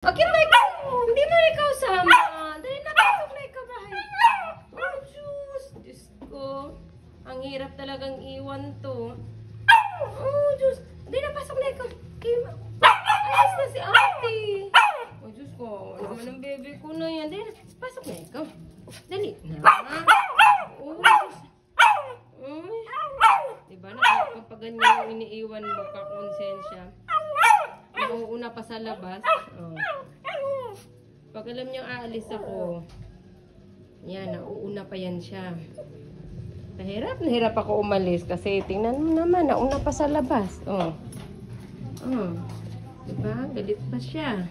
Okay na ikaw. Hindi mo ikaw sama. Dahil napasok na ikaw bahay. Oh, Diyos. Diyos ko. Ang hirap talagang iwan to. Oh, Diyos. Dahil napasok na ikaw. Ayos na si ate. Oh, Diyos ko. Ano naman ang bebe ko na yan. Dahil pasok na ikaw. Dali na. Oh, Diyos. Diba na kapag ganyan yung iniiwan mo ka konsensya. Nauuna pa sa labas. Oh. Pag alam niyang aalis ako, yan, nauuna pa yan siya. Nahirap ako umalis kasi tingnan mo naman, nauna pa sa labas. Oh. Oh. Diba? Galit pa siya.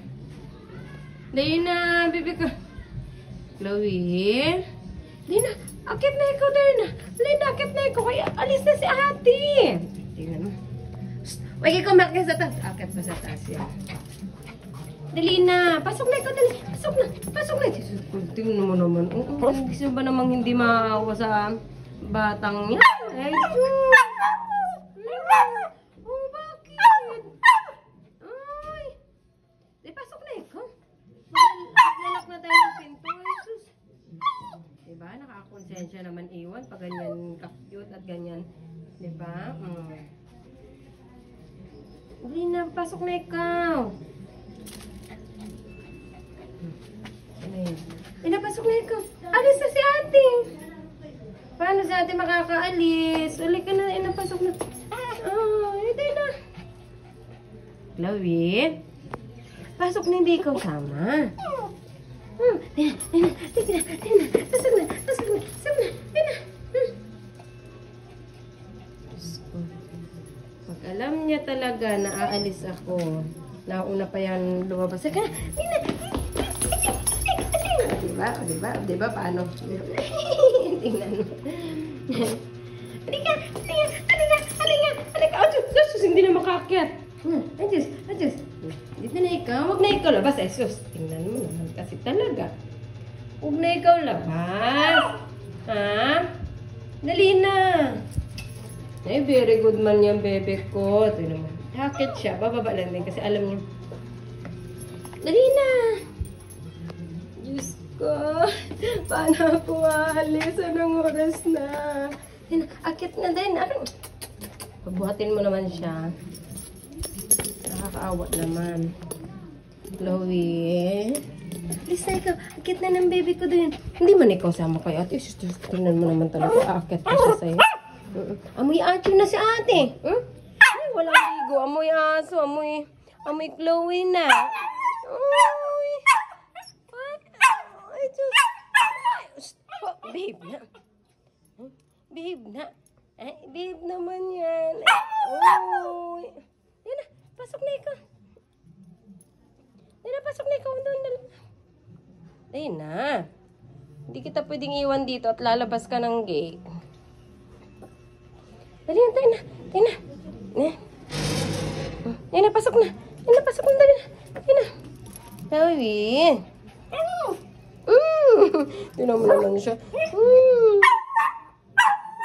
Dahil na, bibi ko. Chloe? Dahil na, akit na ikaw, dahil na. Dahil na, akit na ikaw. Kaya alis na si ate. Tingnan mo. Huwag ikaw makakit sa taas. Akit pa sa taas yan. Dali na. Pasok na ikaw, dali. Pasok na. Pasok na. Tingnan mo naman. Gusto ba namang hindi maawa sa batang yan? Ay, Diyos. Oh, bakit? Ay. Di, pasok na ikaw. Lalak na tayo ng pinto. Ay, Diyos. Diba? Nakakonsensya naman iwan pag ganyan ka-cute at ganyan. Diba? Dali na. Pasok na ikaw. Pinapasok na ikaw. Alis na si ate. Paano si ate makakaalis? Uli ka na. Inapasok na. Hindi na. Chloe? Pasok na, hindi ikaw sama. Tina. Pasok na. Tina. Pag alam niya talaga na aalis ako, nauna pa yan lumabas. Saka, Diba? Paano? Tingnan mo. Halika. Oh, Diyos, hindi na makakyat. Diyos. Dito na ikaw. Huwag na ikaw labas. Sus, tingnan mo naman kasi talaga. Huwag na ikaw labas. Ha? Dali na. Ay, very good man yung bebe ko. Ito naman. Hakit siya. Bababa lang din kasi alam niyo. Dali na. Diyos ko. Paano ako alis? Anong oras na? Akit na din. Pabuhatin mo naman siya. Nakakaawa naman. Chloe. Alis na ikaw. Akit na ng baby ko din. Hindi man ikaw sama kayo. Ate, tingnan mo naman talaga. Akit pa siya sa'yo. Amoy aso na si ate. Ay, walang ligo. Amoy aso. Amoy Chloe na. Ay, Diyos. Babe na. Ay, babe naman yan. Oy. Yan na. Pasok na ikaw. Ayun na. Hindi kita pwedeng iwan dito at lalabas ka ng gate. Dali na, tayo na. Ayun na, pasok na. Dali na. Ayun na. Chloe. Tinan mo naman siya.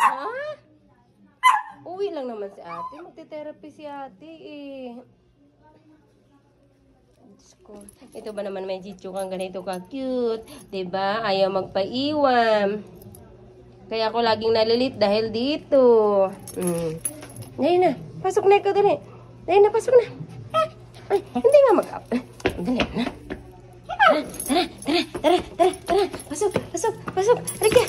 Ha? Uwi lang naman si ate. Magte-therapy si ate eh. Ito ba naman may chichu kang ganito ka-cute? Diba? Ayaw magpaiwan. Kaya ako laging nalilit dahil dito. Dali na. Pasok na ikaw, dali. Dali na, pasok na. Ay, hindi nga mag-up. Dali na. Tara. Pasok. Halika.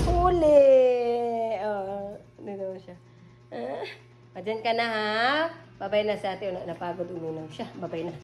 Huli. Dito siya. Diyan ka na ha. Babay na sa ate. Napagod uminom siya. Babay na.